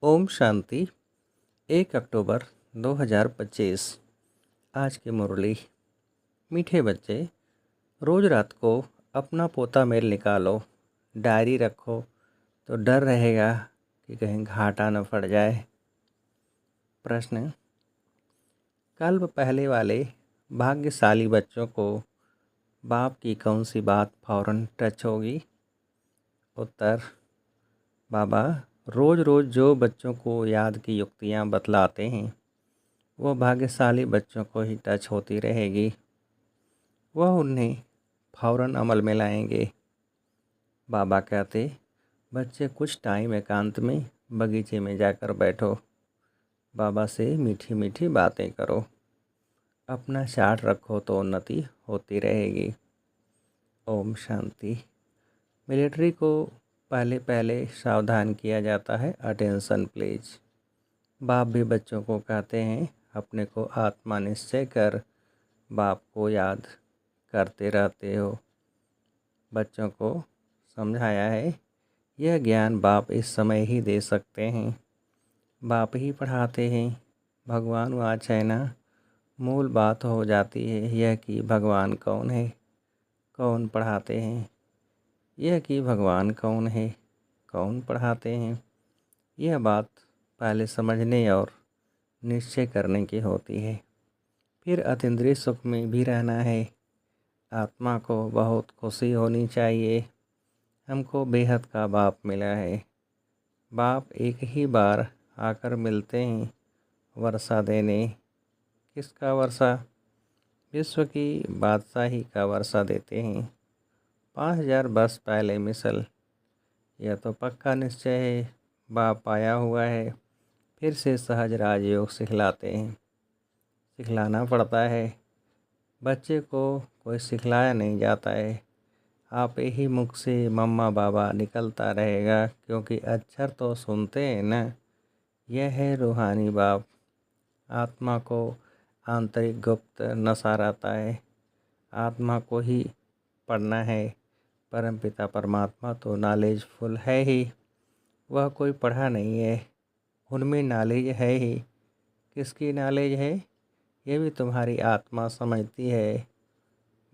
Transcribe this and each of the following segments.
ओम शांति। 1 अक्टूबर 2025। आज की मुरली। मीठे बच्चे, रोज़ रात को अपना पोता मेल निकालो, डायरी रखो तो डर रहेगा कि कहीं घाटा न पड़ जाए। प्रश्न: कल्प पहले वाले भाग्यशाली बच्चों को बाप की कौन सी बात फौरन टच होगी? उत्तर: बाबा रोज़ रोज़ जो बच्चों को याद की युक्तियाँ बतलाते हैं वह भाग्यशाली बच्चों को ही टच होती रहेगी। वह उन्हें फौरन अमल में लाएंगे। बाबा कहते, बच्चे कुछ टाइम एकांत में बगीचे में जाकर बैठो, बाबा से मीठी मीठी बातें करो, अपना चार्ट रखो तो उन्नति होती रहेगी। ओम शांति। मिलिट्री को पहले पहले सावधान किया जाता है, अटेंशन प्लीज। बाप भी बच्चों को कहते हैं, अपने को आत्मा निश्चय कर बाप को याद करते रहते हो। बच्चों को समझाया है, यह ज्ञान बाप इस समय ही दे सकते हैं, बाप ही पढ़ाते हैं। भगवान वाच है ना। मूल बात हो जाती है यह कि भगवान कौन है, कौन पढ़ाते हैं। यह कि भगवान कौन है, कौन पढ़ाते हैं, यह बात पहले समझने और निश्चय करने की होती है। फिर अतीन्द्रिय सुख में भी रहना है। आत्मा को बहुत खुशी होनी चाहिए, हमको बेहद का बाप मिला है। बाप एक ही बार आकर मिलते हैं वर्षा देने। किसका वर्षा? विश्व की बादशाही का वर्षा देते हैं। 5000 वर्ष पहले मिसल। यह तो पक्का निश्चय है, बाप आया हुआ है। फिर से सहज राजयोग सिखलाते हैं। सिखलाना पड़ता है। बच्चे को कोई सिखलाया नहीं जाता है, आप ही मुख से मम्मा बाबा निकलता रहेगा, क्योंकि अक्षर तो सुनते हैं ना। यह है रूहानी बाप। आत्मा को आंतरिक गुप्त नशा रहता है, आत्मा को ही पढ़ना है। परमपिता परमात्मा तो नॉलेजफुल है ही, वह कोई पढ़ा नहीं है, उनमें नॉलेज है ही। किसकी नॉलेज है? ये भी तुम्हारी आत्मा समझती है।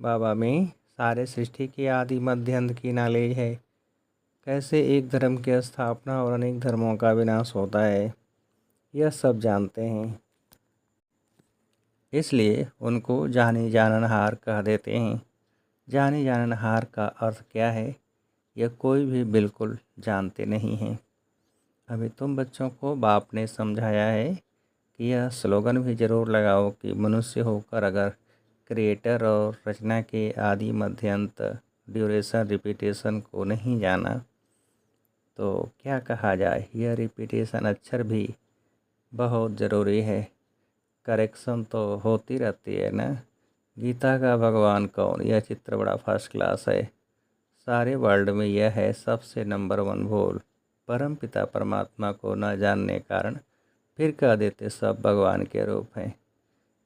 बाबा में सारे सृष्टि की आदि मध्य अंत की नॉलेज है। कैसे एक धर्म की स्थापना और अनेक धर्मों का विनाश होता है, यह सब जानते हैं। इसलिए उनको जानी जाननहार कह देते हैं। जानी जाननहार का अर्थ क्या है, यह कोई भी बिल्कुल जानते नहीं हैं। अभी तुम बच्चों को बाप ने समझाया है कि यह स्लोगन भी ज़रूर लगाओ कि मनुष्य होकर अगर क्रिएटर और रचना के आदि मध्य अंत ड्यूरेशन रिपीटेशन को नहीं जाना तो क्या कहा जाए। यह रिपीटेशन अक्षर भी बहुत ज़रूरी है। करेक्शन तो होती रहती है ना। गीता का भगवान कौन, यह चित्र बड़ा फर्स्ट क्लास है। सारे वर्ल्ड में यह है सबसे नंबर 1 भूल। परम पिता परमात्मा को न जानने कारण फिर कह देते सब भगवान के रूप हैं।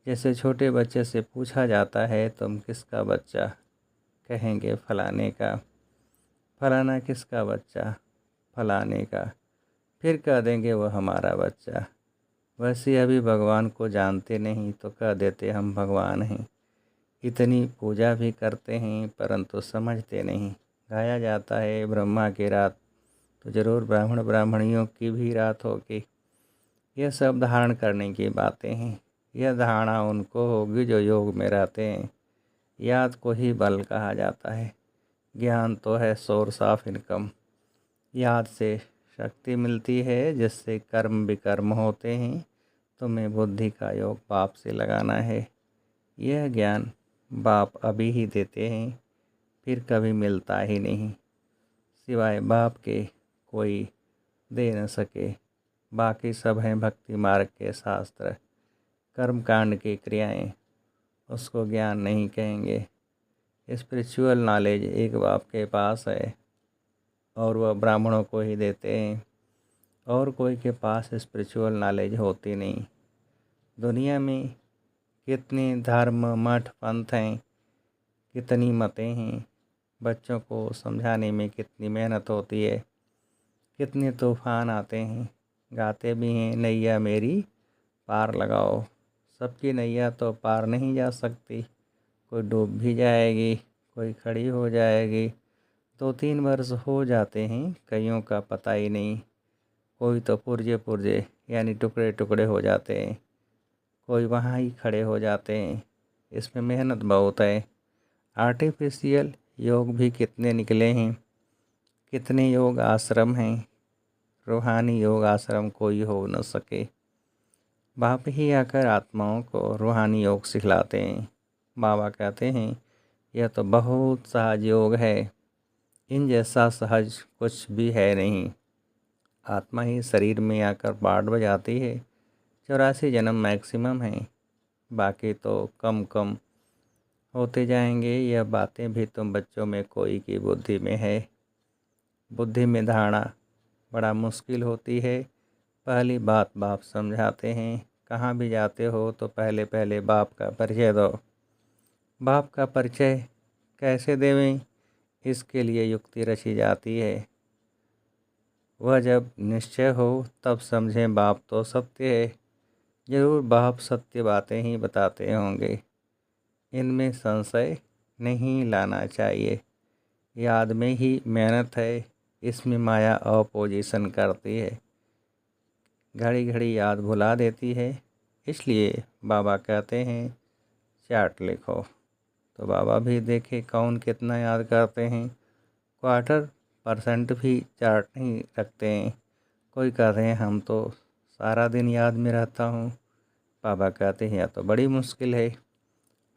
जैसे छोटे बच्चे से पूछा जाता है, तुम किसका बच्चा? कहेंगे फलाने का। फलाना किसका बच्चा? फलाने का। फिर कह देंगे वह हमारा बच्चा। वैसे अभी भगवान को जानते नहीं तो कह देते हम भगवान हैं। इतनी पूजा भी करते हैं परंतु समझते नहीं। गाया जाता है ब्रह्मा की रात, तो ज़रूर ब्राह्मण ब्राह्मणियों की भी रात होगी। यह सब धारण करने की बातें हैं। यह धारणा उनको होगी जो योग में रहते हैं। याद को ही बल कहा जाता है। ज्ञान तो है सोर्स ऑफ इनकम। याद से शक्ति मिलती है जिससे कर्म विकर्म होते हैं। तुम्हें बुद्धि का योग बाप से लगाना है। यह ज्ञान बाप अभी ही देते हैं, फिर कभी मिलता ही नहीं। सिवाय बाप के कोई दे न सके। बाकी सब हैं भक्ति मार्ग के शास्त्र, कर्मकांड की क्रियाएं, उसको ज्ञान नहीं कहेंगे। स्पिरिचुअल नॉलेज एक बाप के पास है और वह ब्राह्मणों को ही देते हैं, और कोई के पास स्पिरिचुअल नॉलेज होती नहीं। दुनिया में कितने धर्म मठ पंथ हैं, कितनी मतें हैं, बच्चों को समझाने में कितनी मेहनत होती है, कितने तूफान आते हैं, गाते भी हैं नैया मेरी पार लगाओ। सबकी नैया तो पार नहीं जा सकती, कोई डूब भी जाएगी, कोई खड़ी हो जाएगी। 2-3 वर्ष हो जाते हैं कईयों का पता ही नहीं। कोई तो पुर्जे पुर्जे यानी टुकड़े टुकड़े हो जाते हैं, कोई वहाँ ही खड़े हो जाते हैं। इसमें मेहनत बहुत है। आर्टिफिशियल योग भी कितने निकले हैं, कितने योग आश्रम हैं। रूहानी योग आश्रम कोई हो न सके। बाप ही आकर आत्माओं को रूहानी योग सिखलाते हैं। बाबा कहते हैं यह तो बहुत सहज योग है, इन जैसा सहज कुछ भी है नहीं। आत्मा ही शरीर में आकर पार्ट बजाती है। 84 जन्म मैक्सिमम है, बाकी तो कम कम होते जाएंगे। यह बातें भी तुम बच्चों में कोई की बुद्धि में है। बुद्धि में धारणा बड़ा मुश्किल होती है। पहली बात बाप समझाते हैं, कहाँ भी जाते हो तो पहले पहले बाप का परिचय दो। बाप का परिचय कैसे देवें, इसके लिए युक्ति रची जाती है। वह जब निश्चय हो तब समझें बाप तो सत्य है। जरूर बाप सत्य बातें ही बताते होंगे, इनमें संशय नहीं लाना चाहिए। याद में ही मेहनत है, इसमें माया अपोजिशन करती है, घड़ी घड़ी याद भुला देती है। इसलिए बाबा कहते हैं चार्ट लिखो। तो बाबा भी देखे कौन कितना याद करते हैं। 1/4% भी चार्ट नहीं रखते हैं। कोई कहते हैं हम तो सारा दिन याद में रहता हूँ। बाबा कहते हैं यह तो बड़ी मुश्किल है।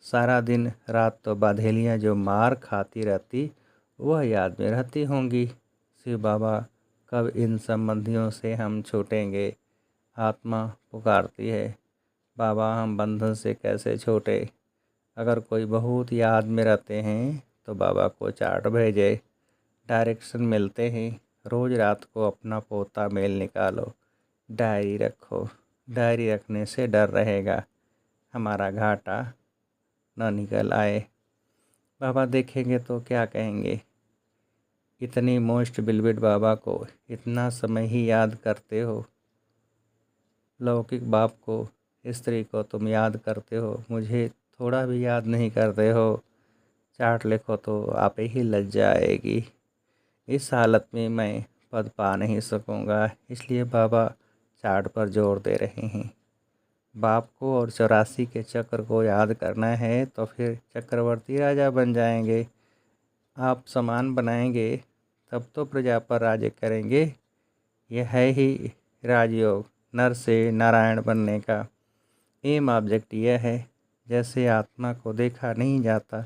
सारा दिन रात तो बाधेलियाँ जो मार खाती रहती वह याद में रहती होंगी। शिव बाबा कब इन संबंधियों से हम छूटेंगे। आत्मा पुकारती है, बाबा हम बंधन से कैसे छूटे। अगर कोई बहुत याद में रहते हैं तो बाबा को चार्ट भेजे, डायरेक्शन मिलते हैं। रोज़ रात को अपना पोता मेल निकालो, डायरी रखो। डायरी रखने से डर रहेगा हमारा घाटा न निकल आए। बाबा देखेंगे तो क्या कहेंगे, इतनी मोस्ट बिलविड बाबा को इतना समय ही याद करते हो। लौकिक बाप को, स्त्री को तुम याद करते हो, मुझे थोड़ा भी याद नहीं करते हो। चार्ट लिखो तो आप ही लज्जा आएगी। इस हालत में मैं पद पा नहीं सकूंगा, इसलिए बाबा चार्ट पर जोर दे रहे हैं। बाप को और 84 के चक्र को याद करना है तो फिर चक्रवर्ती राजा बन जाएंगे। आप समान बनाएंगे तब तो प्रजा पर राज्य करेंगे। यह है ही राजयोग, नर से नारायण बनने का एम ऑब्जेक्ट यह है। जैसे आत्मा को देखा नहीं जाता,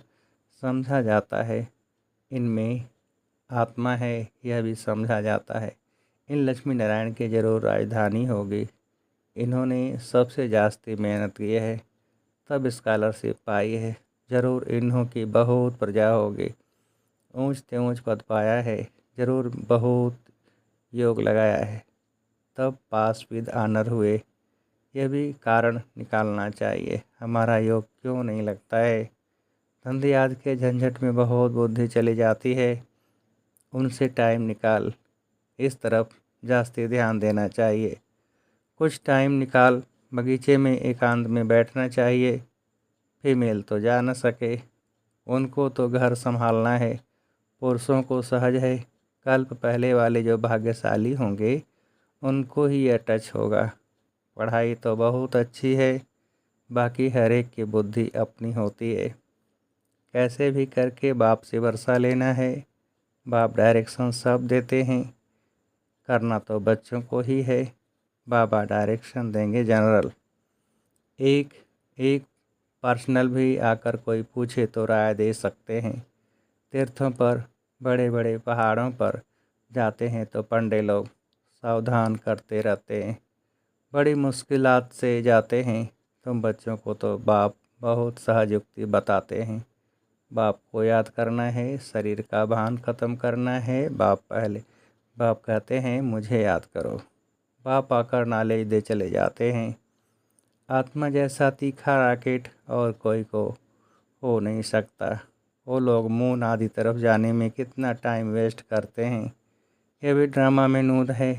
समझा जाता है, इनमें आत्मा है यह भी समझा जाता है। इन लक्ष्मी नारायण की जरूर राजधानी होगी। इन्होंने सबसे जास्ती मेहनत की है, तब स्कॉलरशिप पाई है। ज़रूर इन्हों की बहुत प्रजा होगी। ऊंच ते ऊंच पद पाया है, ज़रूर बहुत योग लगाया है, तब पास विद ऑनर हुए। यह भी कारण निकालना चाहिए, हमारा योग क्यों नहीं लगता है। धंधे आदि के झंझट में बहुत बुद्धि चली जाती है, उनसे टाइम निकाल इस तरफ जास्ती ध्यान देना चाहिए। कुछ टाइम निकाल बगीचे में एकांत में बैठना चाहिए। फीमेल तो जा न सके, उनको तो घर संभालना है। पुरुषों को सहज है, कल्प पहले वाले जो भाग्यशाली होंगे उनको ही यह टच होगा। पढ़ाई तो बहुत अच्छी है, बाकी हर एक की बुद्धि अपनी होती है। कैसे भी करके बाप से वर्षा लेना है। बाप डायरेक्शन सब देते हैं, करना तो बच्चों को ही है। बाबा डायरेक्शन देंगे जनरल। एक एक पर्सनल भी आकर कोई पूछे तो राय दे सकते हैं। तीर्थों पर, बड़े बड़े पहाड़ों पर जाते हैं तो पंडे लोग सावधान करते रहते हैं। बड़ी मुश्किलात से जाते हैं। तुम बच्चों को तो बाप बहुत सहज युक्ति बताते हैं। बाप को याद करना है, शरीर का भान खत्म करना है। बाप पहले बाप कहते हैं मुझे याद करो। बाप आकर नॉलेज दे चले जाते हैं। आत्मा जैसा तीखा रॉकेट और कोई को हो नहीं सकता। वो लोग मून आदि तरफ जाने में कितना टाइम वेस्ट करते हैं। यह भी ड्रामा में नूद है।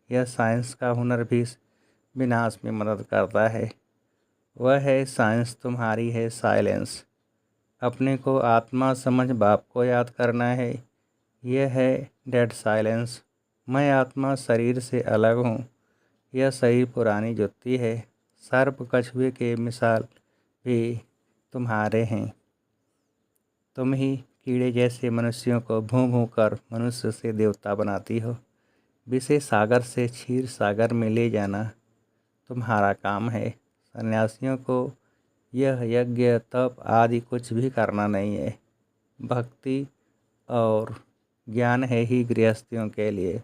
यह साइंस का हुनर भी विनाश में मदद करता है। वह है साइंस तुम्हारी है साइलेंस। अपने को आत्मा समझ बाप को याद करना है। यह है डेड साइलेंस। मैं आत्मा शरीर से अलग हूँ। यह शरीर पुरानी जुत्ती है। सर्प कछुए के मिसाल भी तुम्हारे हैं। तुम ही कीड़े जैसे मनुष्यों को भूं भूं कर मनुष्य से देवता बनाती हो। विषय सागर से क्षीर सागर में ले जाना तुम्हारा काम है। सन्यासियों को यह यज्ञ तप आदि कुछ भी करना नहीं है। भक्ति और ज्ञान है ही गृहस्थियों के लिए।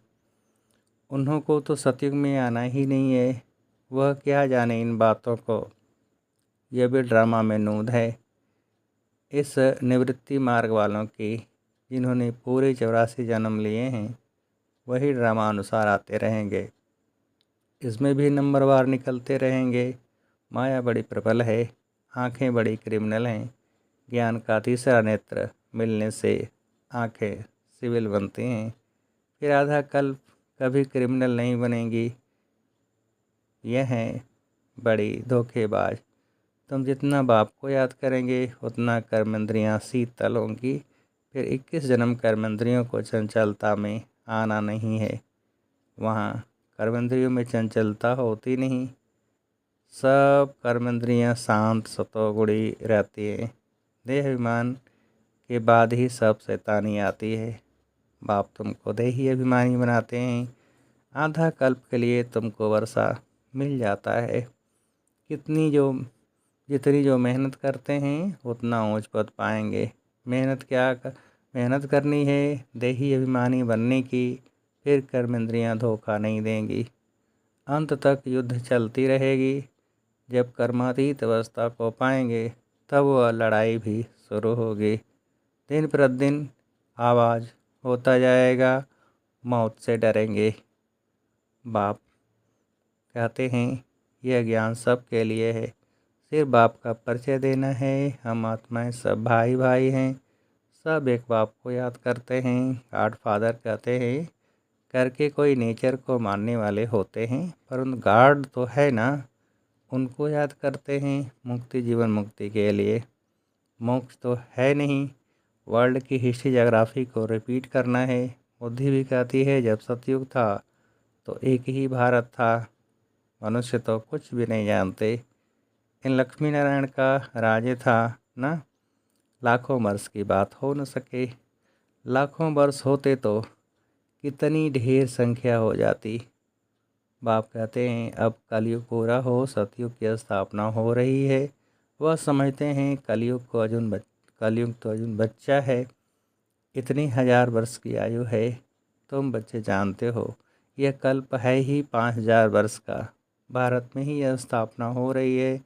उन्हों को तो सतयुग में आना ही नहीं है। वह क्या जाने इन बातों को। यह भी ड्रामा में नूद है इस निवृत्ति मार्ग वालों की, जिन्होंने पूरे 84 जन्म लिए हैं। वही ड्रामा अनुसार आते रहेंगे। इसमें भी नंबरवार निकलते रहेंगे। माया बड़ी प्रबल है। आँखें बड़ी क्रिमिनल हैं। ज्ञान का तीसरा नेत्र मिलने से आँखें सिविल बनती हैं। फिर आधा कल्प कभी क्रिमिनल नहीं बनेंगी। यह हैं बड़ी धोखेबाज। तुम जितना बाप को याद करेंगे उतना कर्मेंद्रियाँ शीतल होंगी। फिर 21 जन्म कर्मेंद्रियों को चंचलता में आना नहीं है। वहाँ कर्मेंद्रियों में चंचलता होती नहीं। सब कर्मेंद्रियाँ शांत सतोगुणी रहती हैं। देह अभिमान के बाद ही सब शैतानी आती है। बाप तुमको देही अभिमानी बनाते हैं। आधा कल्प के लिए तुमको वर्षा मिल जाता है। जितनी जो मेहनत करते हैं उतना ऊंच पद पाएंगे। मेहनत करनी है देही अभिमानी बनने की। फिर कर्मेंद्रियाँ धोखा नहीं देंगी। अंत तक युद्ध चलती रहेगी। जब कर्मातीत अवस्था को पाएंगे तब वह लड़ाई भी शुरू होगी। दिन प्रतिदिन आवाज़ होता जाएगा, मौत से डरेंगे। बाप कहते हैं यह ज्ञान सब के लिए है। सिर्फ बाप का परिचय देना है। हम आत्माएं सब भाई भाई हैं। सब एक बाप को याद करते हैं। गॉड फादर कहते हैं करके कोई नेचर को मानने वाले होते हैं, परंतु गॉड तो है ना, उनको याद करते हैं मुक्ति जीवन मुक्ति के लिए। मोक्ष तो है नहीं। वर्ल्ड की हिस्ट्री जोग्राफी को रिपीट करना है। बुद्धि भी कहती है जब सतयुग था तो एक ही भारत था। मनुष्य तो कुछ भी नहीं जानते। इन लक्ष्मी नारायण का राज्य था ना। लाखों वर्ष की बात हो न सके। लाखों वर्ष होते तो कितनी ढेर संख्या हो जाती। बाप कहते हैं अब कलयुग पूरा हो, सतयुग की स्थापना हो रही है। वह समझते हैं कलयुग तो अर्जुन बच्चा है। इतनी 1000 वर्ष की आयु है। तुम बच्चे जानते हो यह कल्प है ही 5000 वर्ष का। भारत में ही यह स्थापना हो रही है।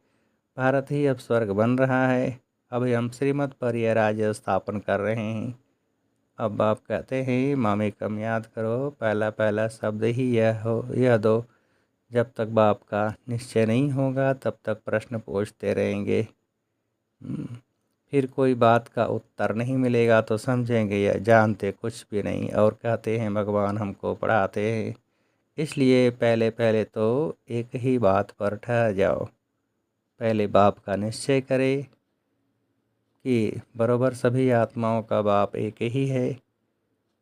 भारत ही अब स्वर्ग बन रहा है। अभी हम श्रीमत पर यह राज्य स्थापन कर रहे हैं। अब बाप कहते हैं मामे कम याद करो, पहला पहला शब्द ही यह दो। जब तक बाप का निश्चय नहीं होगा तब तक प्रश्न पूछते रहेंगे। फिर कोई बात का उत्तर नहीं मिलेगा तो समझेंगे यह जानते कुछ भी नहीं और कहते हैं भगवान हमको पढ़ाते हैं। इसलिए पहले पहले तो एक ही बात पर ठहर जाओ। पहले बाप का निश्चय करें कि बरोबर सभी आत्माओं का बाप एक ही है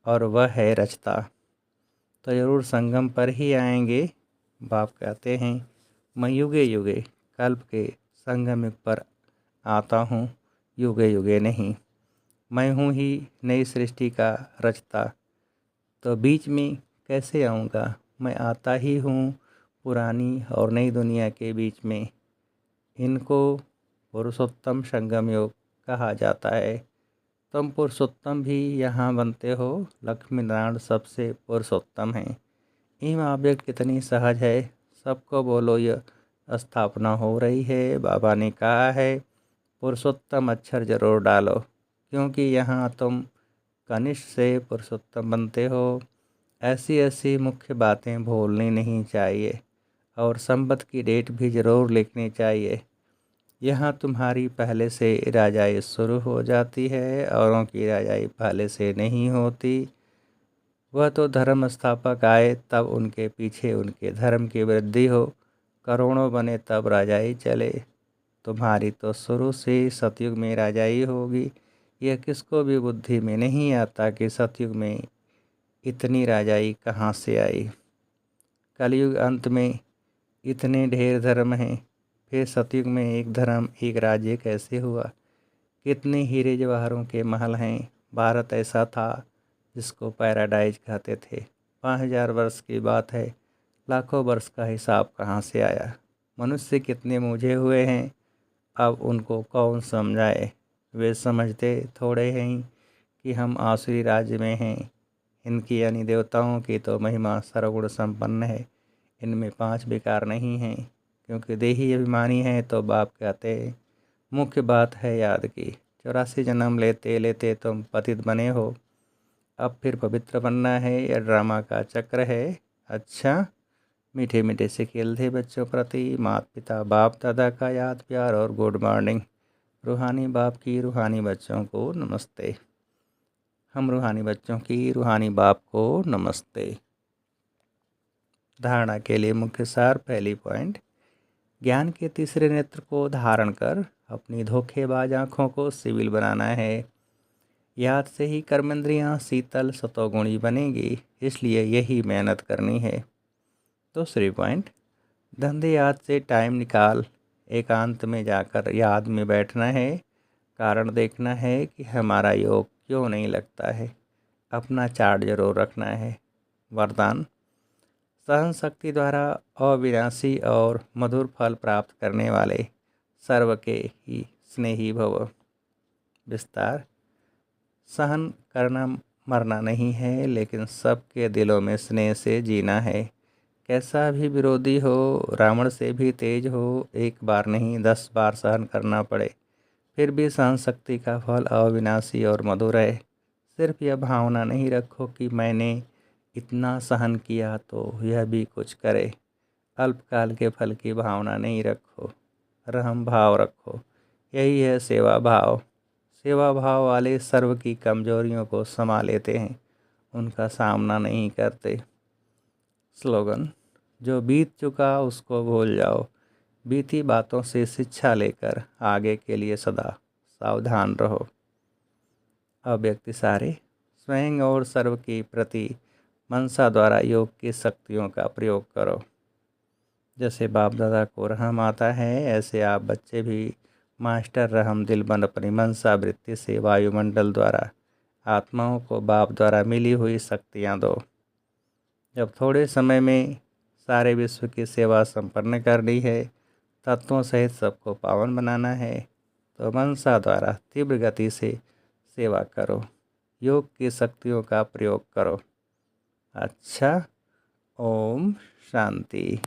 और वह है रचता। तो ज़रूर संगम पर ही आएंगे। बाप कहते हैं मैं युगे युगे कल्प के संगम युग पर आता हूँ, युगे युगे नहीं। मैं हूँ ही नई सृष्टि का रचता, तो बीच में कैसे आऊँगा। मैं आता ही हूँ पुरानी और नई दुनिया के बीच में। इनको पुरुषोत्तम संगम योग कहा जाता है। तुम पुरुषोत्तम भी यहाँ बनते हो। लक्ष्मी नारायण सबसे पुरुषोत्तम हैं। इम ऑब्जेक्ट कितनी सहज है। सबको बोलो यह स्थापना हो रही है। बाबा ने कहा है पुरुषोत्तम अक्षर जरूर डालो, क्योंकि यहाँ तुम कनिष्ठ से पुरुषोत्तम बनते हो। ऐसी ऐसी मुख्य बातें भूलनी नहीं चाहिए और संबत की डेट भी ज़रूर लिखनी चाहिए। यहाँ तुम्हारी पहले से राजाई शुरू हो जाती है, औरों की राजाई पहले से नहीं होती। वह तो धर्म स्थापक आए तब उनके पीछे उनके धर्म की वृद्धि हो, करोड़ों बने तब राजाई चले। तुम्हारी तो शुरू से ही सतयुग में राजाई होगी। यह किसको भी बुद्धि में नहीं आता कि सतयुग में इतनी राजाई कहाँ से आई। कलयुग अंत में इतने ढेर धर्म हैं, फिर सतयुग में एक धर्म एक राज्य कैसे हुआ। कितने हीरे जवाहरों के महल हैं। भारत ऐसा था जिसको पैराडाइज कहते थे। 5000 वर्ष की बात है, लाखों वर्ष का हिसाब कहाँ से आया। मनुष्य कितने मूझे हुए हैं, अब उनको कौन समझाए। वे समझते थोड़े हैं कि हम आसुरी राज्य में हैं। इनकी यानी देवताओं की तो महिमा सर्वगुण संपन्न है। इनमें 5 विकार नहीं हैं, क्योंकि देही अभिमानी हैं तो बाप कहते हैं। मुख्य बात है याद की, 84 जन्म लेते लेते तुम पतित बने हो। अब फिर पवित्र बनना है, यह ड्रामा का चक्र है। अच्छा, मीठे मीठे से खेलते बच्चों प्रति माता पिता बाप दादा का याद प्यार और गुड मॉर्निंग। रूहानी बाप की रूहानी बच्चों को नमस्ते। हम रूहानी बच्चों की रूहानी बाप को नमस्ते। धारणा के लिए मुख्य सार। पहली पॉइंट, ज्ञान के तीसरे नेत्र को धारण कर अपनी धोखेबाज आँखों को सिविल बनाना है। याद से ही कर्मेंद्रियाँ शीतल सतोगुणी बनेगी, इसलिए यही मेहनत करनी है। दूसरी पॉइंट, धंधे याद से टाइम निकाल एकांत में जाकर याद में बैठना है। कारण देखना है कि हमारा योग क्यों नहीं लगता है। अपना चार्ट जरूर रखना है। वरदान, सहन शक्ति द्वारा अविनाशी और मधुर फल प्राप्त करने वाले सर्व के ही स्नेही भव। विस्तार, सहन करना मरना नहीं है, लेकिन सबके दिलों में स्नेह से जीना है। कैसा भी विरोधी हो, रावण से भी तेज हो, एक बार नहीं 10 बार सहन करना पड़े, फिर भी सहन शक्ति का फल अविनाशी और मधुर है। सिर्फ यह भावना नहीं रखो कि मैंने इतना सहन किया तो यह भी कुछ करे। अल्पकाल के फल की भावना नहीं रखो, रहम भाव रखो। यही है सेवा भाव। सेवा भाव वाले सर्व की कमजोरियों को समा लेते हैं, उनका सामना नहीं करते। स्लोगन, जो बीत चुका उसको भूल जाओ। बीती बातों से शिक्षा लेकर आगे के लिए सदा सावधान रहो। अव्यक्त सारे, स्वयं और सर्व के प्रति मनसा द्वारा योग की शक्तियों का प्रयोग करो। जैसे बाप दादा को रहम आता है, ऐसे आप बच्चे भी मास्टर रहम दिल बन अपनी मनसा वृत्ति से वायुमंडल द्वारा आत्माओं को बाप द्वारा मिली हुई शक्तियाँ दो। जब थोड़े समय में सारे विश्व की सेवा संपन्न करनी है, तत्वों सहित सबको पावन बनाना है, तो मनसा द्वारा तीव्र गति से सेवा करो। योग की शक्तियों का प्रयोग करो। अच्छा, ओम शांति।